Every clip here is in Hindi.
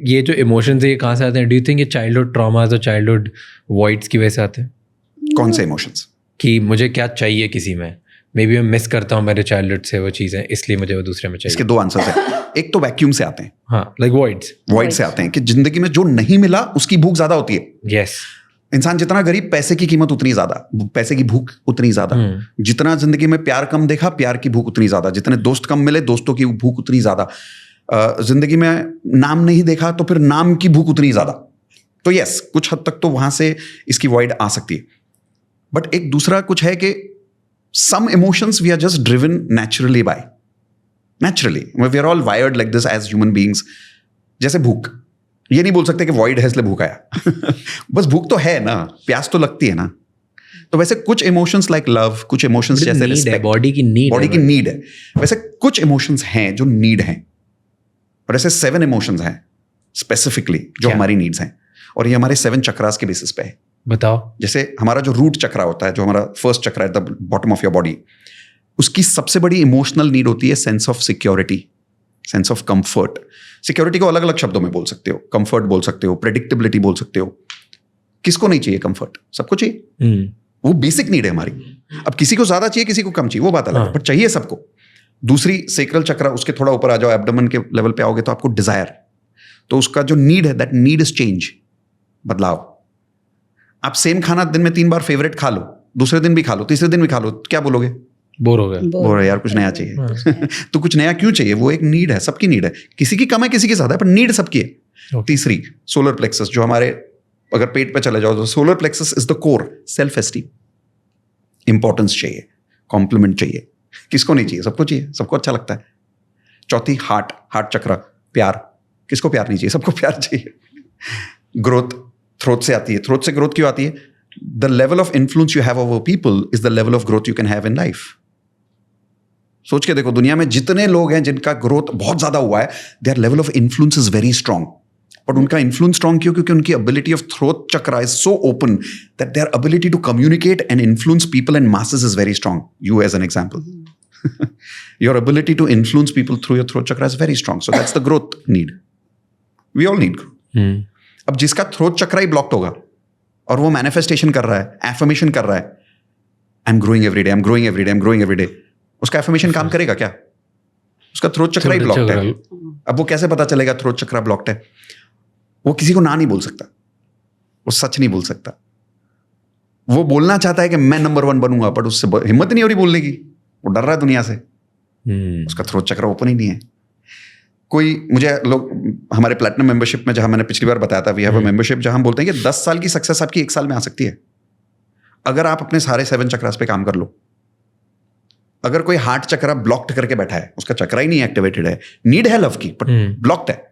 ये जो इमोशंस है ये कहाँ से आते हैं? डू यू थिंक ये चाइल्डहुड ट्रॉमास और चाइल्डहुड वॉइड्स की वजह से आते हैं? कौन से इमोशंस? कि मुझे क्या चाहिए किसी में, मे बी मैं मिस करता हूँ मेरे चाइल्डहुड से वो चीज़ें, इसलिए मुझे वो दूसरे में चाहिए। इसके दो आंसर्स हैं। एक तो वैक्यूम से आते हैं, हाँ, लाइक वॉइड से आते हैं कि जिंदगी में जो नहीं मिला उसकी भूख ज्यादा होती है। यस, इंसान जितना गरीब, पैसे की कीमत उतनी ज्यादा, पैसे की भूख उतनी ज्यादा। जितना जिंदगी में प्यार कम देखा, प्यार की भूख उतनी ज्यादा। जितने दोस्त कम मिले, दोस्तों की भूख उतनी ज्यादा। जिंदगी में नाम नहीं देखा तो फिर नाम की भूख उतनी ज्यादा। तो यस, कुछ हद तक तो वहां से इसकी वॉइड आ सकती है। बट एक दूसरा कुछ है कि some emotions we are just driven naturally by. Naturally. We are all wired like this as human beings. जैसे भूख, ये नहीं बोल सकते कि void है इसलिए भूख आया। बस भूख तो है ना, प्यास तो लगती है ना। तो वैसे कुछ emotions like love, कुछ emotions जैसे respect, बॉडी की नीड है। वैसे कुछ emotions हैं जो need हैं, और ऐसे 7 emotions हैं specifically जो हमारी needs हैं, और ये हमारे 7 चक्रास के बेसिस पे है। बताओ। जैसे हमारा जो रूट चक्रा होता है, जो हमारा फर्स्ट चक्रा है, the bottom of your body, उसकी सबसे बड़ी इमोशनल नीड होती है sense of security, sense of comfort. Security को अलग अलग शब्दों में बोल सकते हो, कंफर्ट बोल सकते हो, प्रेडिक्टेबिलिटी बोल सकते हो। किसको नहीं चाहिए कंफर्ट? सबको चाहिए। वो बेसिक नीड है हमारी। अब किसी को ज्यादा चाहिए, किसी को कम चाहिए, वो बात अलग है, पर चाहिए सबको। दूसरी सेक्रल चक्रा, उसके थोड़ा ऊपर आ जाओ, एब्डोमेन के लेवल पे आओगे तो आपको डिजायर, तो उसका जो नीड है, दैट नीड इज चेंज, बदलाव। आप सेम खाना दिन में 3 बार फेवरेट खा लो, दूसरे दिन भी खा लो, तीसरे दिन भी खा लो, क्या बोलोगे? बोर हो गया, बोर यार, कुछ नया चाहिए। तो कुछ नया क्यों चाहिए? वो एक नीड है, सबकी नीड है। किसी की कम है, किसी की ज्यादा है, पर नीड सबकी है। तीसरी सोलर प्लेक्सस, जो हमारे, अगर पेट पे चले जाओ तो solar plexus is the core, self esteem, importance चाहिए, कॉम्प्लीमेंट चाहिए। किसको नहीं चाहिए? सबको चाहिए, सबको अच्छा लगता है। चौथी हार्ट चक्र, प्यार। किसको प्यार नहीं चाहिए? सबको प्यार चाहिए। ग्रोथ थ्रोट से आती है। थ्रोट से ग्रोथ क्यों आती है? The level of influence you have over people is the level of growth you can have in life. सोच के देखो, दुनिया में जितने लोग हैं जिनका ग्रोथ बहुत ज्यादा हुआ है, their level of influence is very strong. But उनका इन्फ्लुएंस स्ट्रांग क्यों? क्योंकि उनकी ability of throat chakra is so open that their ability to communicate and influence people and masses is very strong. You as an example, your ability to influence people through your throat chakra is very strong. So that's the growth need. We all need growth. अब जिसका थ्रोट चक्रा ही ब्लॉक्ड होगा और वो मैनिफेस्टेशन कर रहा है, एफर्मेशन कर रहा है, I am growing every day, I am growing every day, I am growing every day, उसका एफर्मेशन काम करेगा क्या? उसका थ्रोट चक्रा ही ब्लॉक्ड है। अब वो कैसे पता चलेगा थ्रोट चक्रा ब्लॉक्ड है? वो किसी को ना नहीं बोल सकता, वो सच नहीं बोल सकता। वो बोलना चाहता है कि मैं नंबर 1 बनूंगा, बट उससे हिम्मत नहीं हो रही बोलने की, वो डर रहा है दुनिया से। उसका थ्रोट चक्रा ओपन ही नहीं है। कोई मुझे लोग हमारे प्लैटिनम मेंबरशिप में, जहां मैंने पिछली बार बताया था, वी हैव अ मेंबरशिप, जहां हम बोलते हैं कि 10 साल की सक्सेस आपकी 1 साल में आ सकती है, अगर आप अपने सारे 7 चक्रास पे काम कर लो। अगर कोई हार्ट चक्रा ब्लॉक्ड करके बैठा है, उसका चक्रा ही नहीं एक्टिवेटेड है, नीड है लव की, बट ब्लॉक्ड है,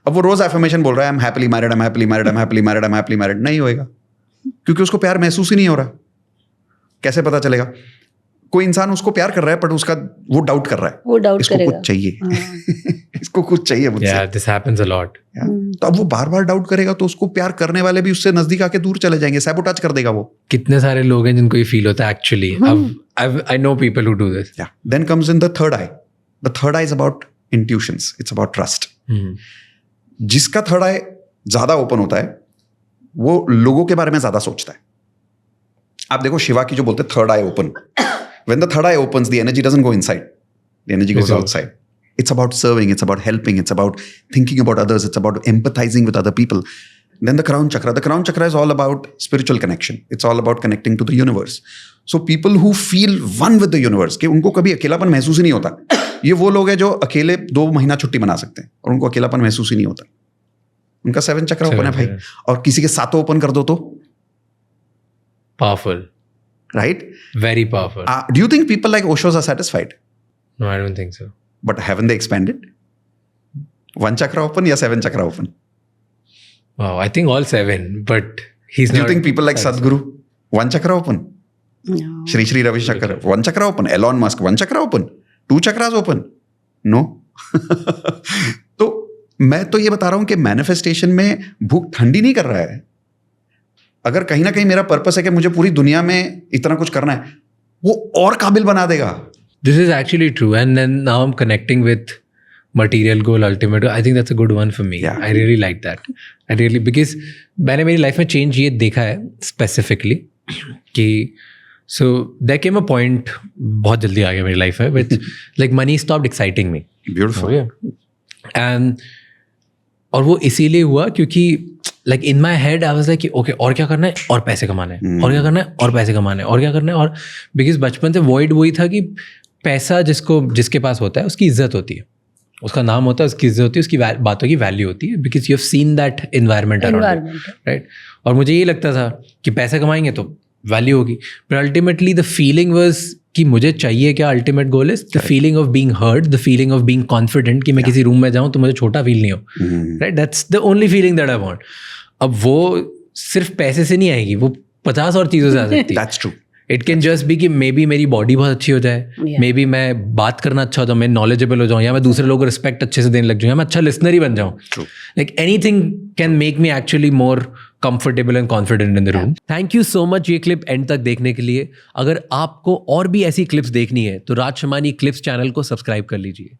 अब वो रोज एफर्मेशन बोल रहा है, I am happily married, I am happily married, I am happily married, I am happily married, नहीं होएगा, क्योंकि उसको प्यार महसूस ही नहीं हो रहा। कैसे पता चलेगा? कोई इंसान उसको प्यार कर रहा है, बट उसका वो डाउट कर रहा है, वो डाउट इसको करेगा। कुछ चाहिए। इसको कुछ चाहिए मुझसे। Yeah, this happens a lot. तो अब वो बार बार डाउट करेगा, तो उसको प्यार करने वाले भी उससे नजदीक आके दूर चले जाएंगे, सैबोटाज कर देगा वो। कितने सारे लोग हैं जिनको ये फील होता है actually. I know people who do this. Yeah. Then comes in the third eye. The third eye is about intuitions. It's about trust. जिसका थर्ड आई ज्यादा ओपन होता है, वो लोगों के बारे में ज्यादा सोचता है। आप देखो शिवा की जो बोलते हैं third I open, when the third eye opens, the energy doesn't go inside, the energy goes outside. It's about serving, it's about helping, it's about thinking about others, it's about empathizing with other people. Then the crown chakra is all about spiritual connection. It's all about connecting to the universe. So people who feel one with the universe, कि उनको कभी अकेलापन महसूस ही नहीं होता, ये वो लोग हैं जो अकेले 2 महीना छुट्टी मना सकते हैं और उनको अकेलापन महसूस ही नहीं होता। उनका 7 चक्रा ओपन है भाई, और किसी के 7 ओपन कर दो तो powerful, right? Very powerful. Do you think people like Oshos are satisfied? No, I don't think so. But haven't they expanded? 1 chakra open या 7 chakra open? Wow, I think all 7, but he's Do not. you think people like Sadhguru? 1 chakra open? No. Shri Ravi Shankar, 1 chakra open. Elon Musk, 1 chakra open. 2 chakras open? No. तो मैं तो ये बता रहा हूं कि मैनिफेस्टेशन में भूख ठंडी नहीं कर रहा है। अगर कहीं ना कहीं मेरा पर्पस है कि मुझे पूरी दुनिया में इतना कुछ करना है, वो और काबिल बना देगा। This is actually true, and then now I'm connecting with material goal, ultimate goal. I think that's a good one for me. Yeah. I really like that. Because मैंने मेरी लाइफ में चेंज ये देखा है स्पेसिफिकली कि so there came a point बहुत जल्दी आ गया मेरी लाइफ में which like money stopped exciting me. Beautiful. And और वो इसीलिए हुआ क्योंकि like in my head I was like okay और क्या करना है और पैसे कमाने हैं और क्या करना है और पैसे कमाने हैं और क्या करना है और because बचपन से void वही था कि पैसा जिसके पास होता है उसकी इज्जत होती है, उसका नाम होता है, उसकी इज्जत होती है, उसकी बातों की वैल्यू होती है because you have seen that environment around, right. और मुझे ये लगता था कि पैसे कमाएंगे तो वैल्यू होगी, पर अल्टीमेटली द फीलिंग वाज कि मुझे चाहिए क्या, ultimate goal is the feeling of being heard, the feeling of being confident कि मैं किसी रूम में जाऊँ तो मुझे छोटा फील नहीं हो, right. That's the only feeling that I want. अब वो सिर्फ पैसे से नहीं आएगी, वो 50 और चीज़ों से आ सकती है. That's true. It can just be कि मे बी मेरी बॉडी बहुत अच्छी हो जाए, मे बी मैं बात करना अच्छा हो जाऊँ, मैं नॉलेजेबल हो जाऊँ, या मैं दूसरे लोगों को रिस्पेक्ट अच्छे से देने लग जाऊँ, या मैं अच्छा लिसनर ही बन जाऊँ. Like anything can make me actually more comfortable and confident in the room. Thank you so much ये क्लिप एंड तक देखने के लिए. अगर आपको और भी ऐसी क्लिप्स देखनी है तो राज शमानी क्लिप्स चैनल को सब्सक्राइब कर लीजिए.